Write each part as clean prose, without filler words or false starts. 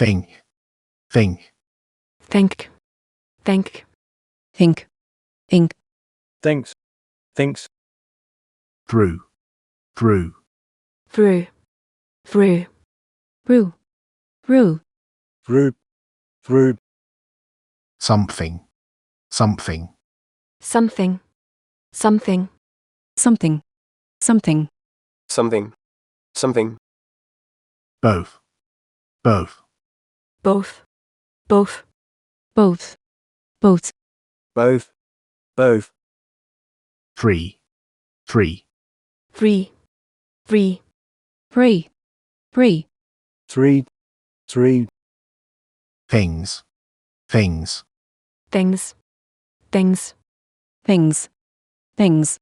think, think, think, think, think, ink, thinks, thinks, through, through, through, through, through, through, through, through, something, something, something, something, something, something, something, something, both, both, both, both, both, both, both, both, three, three, three, three, three, three, three, three, things, things, things, things, things, things,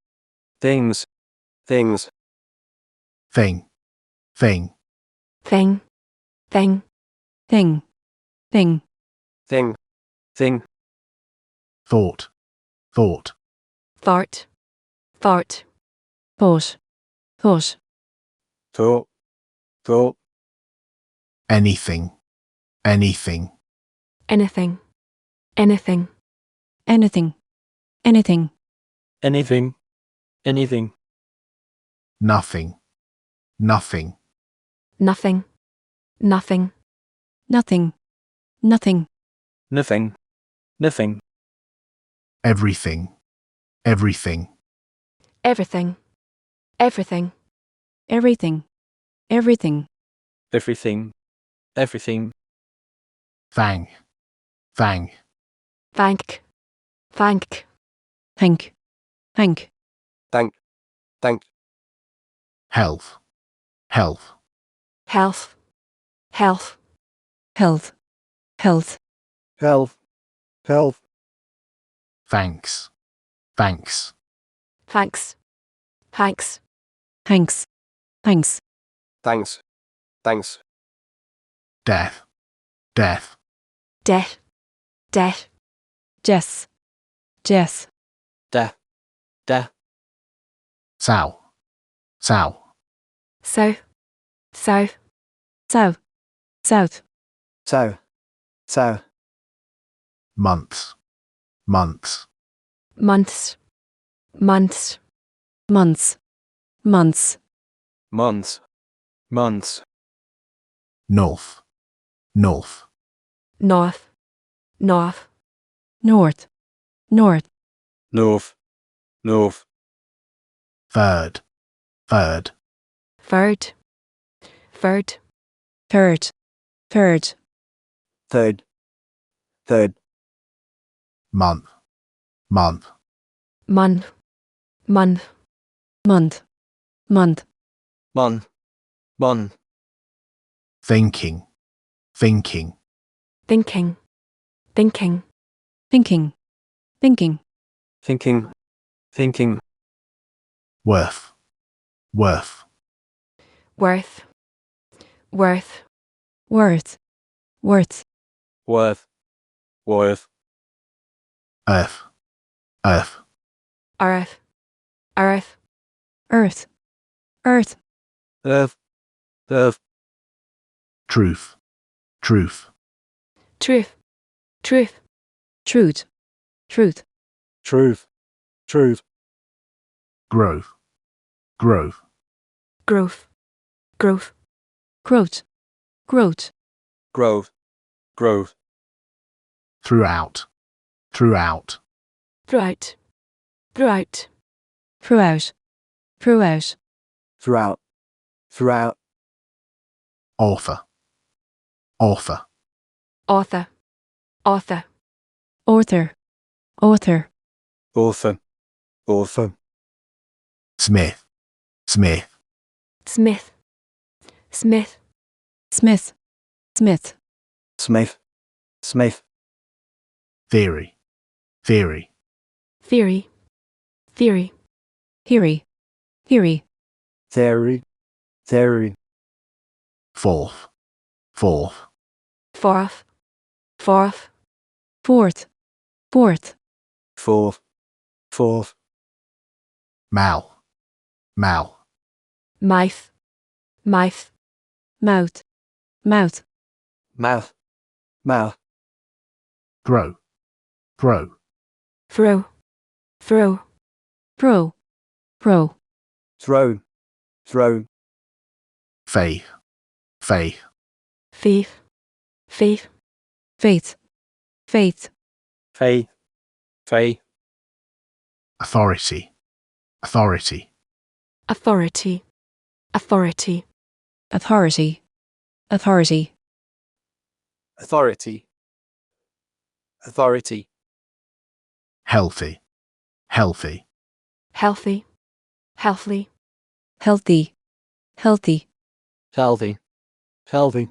things, things, thing, thing, thing, thing, thing, thing, thing, thing, thought, thought, thought, thought, thought, thought, thought, thought, anything, anything, anything, anything, anything, anything, anything, anything, nothing, nothing, nothing, nothing, nothing, nothing, nothing, nothing, everything, everything, everything, everything, everything, everything, everything, everything, thang, thang, thank, thank, thank, thank, thank, thank, health, health, health, health, health, health, health, health, thanks, thanks, thanks, thanks, thanks, thanks, thanks, thanks, death, death, death, death, Jess, Jess, death, death, sow, sow, so, so, south, south, so, so, months, months, months, months, months, months, months, months, north, north, north, north, north, north, north, north, third, third, third, third, third, third, third, third, month, month, month, month, month, month, month, month, thinking, thinking, thinking, thinking, thinking, thinking, thinking, thinking, worth, worth, worth, worth, worth, worth, worth, worth, earth, earth, earth, earth, earth, earth, earth, earth, truth, truth, truth, truth, truth, truth, truth, truth, growth, growth, growth, growth, growth, growth, growth, growth, throughout, throughout, throughout, throughout, throughout, throughout, throughout, throughout, author, author, author, author, author, author, author, author, Smith, Smith, Smith, Smith, Smith, Smith, Smith, Smith, theory, theory, theory, theory, theory, theory, theory, theory, fourth, fourth, fourth, fourth, fourth, fourth, fourth, fourth, mouth, mouth, mouth, mouth, mouth, mouth, mouth, mouth, grow, grow, throw, throw, throw, throw, throw, throw, faith, faith, faith, faith, faith, faith, faith, faith, authority, authority, authority, authority, authority, authority, authority, authority, healthy, healthy, healthy, healthy, healthy, healthy, healthy, healthy,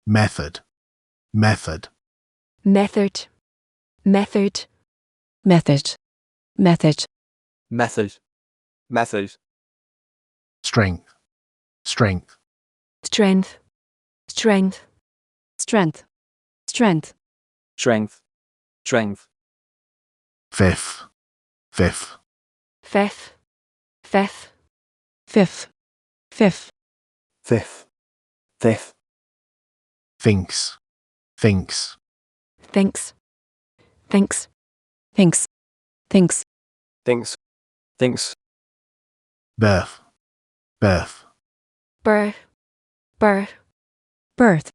method, method, method, method, method, method, method, method, strength, strength, strength, strength, strength, strength, strength, strength, fifth, fifth, fifth, fifth, fifth, fifth, fifth, fifth, thinks, thinks, thinks, thinks, thinks, thinks, thinks, thinks, birth, birth, birth, birth, birth,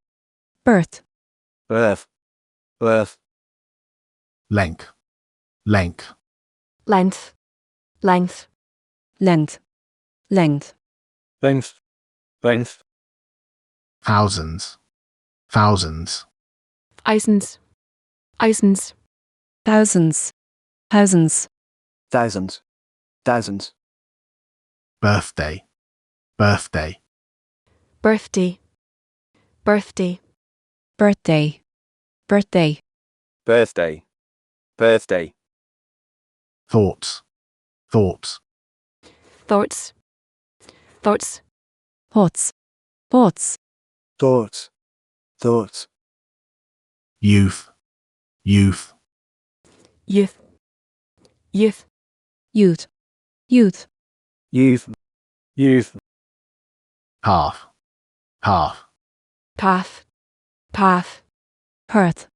birth, birth, birth, length, length, length, length, length, length, length, length, thousands, thousands, thousands, thousands, thousands, thousands, thousands, thousands, birthday, birthday, birthday, birthday, birthday, birthday, birthday, birthday, thoughts, thoughts, thoughts, thoughts, thoughts, thoughts, thoughts, thoughts, youth, youth, youth, youth, youth, youth, youth, youth, path, path, path, path, hearth,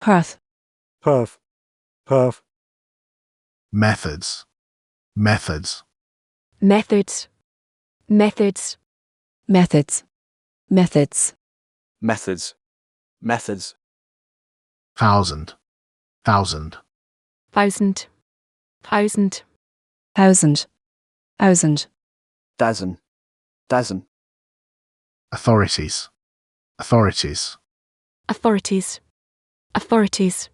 hearth, path, path, methods, methods, methods, methods, methods, methods, methods, methods, thousand, thousand, thousand, thousand, thousand, thousand, dozen, dozen, authorities, authorities, authorities, authorities,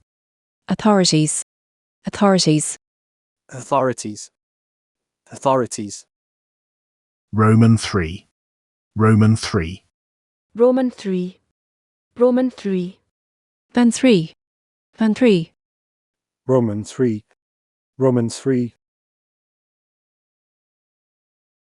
authorities, authorities, authorities, authorities, Roman 3, Roman 3, Roman 3, Roman 3, Van 3, Van 3, Roman 3, Roman 3,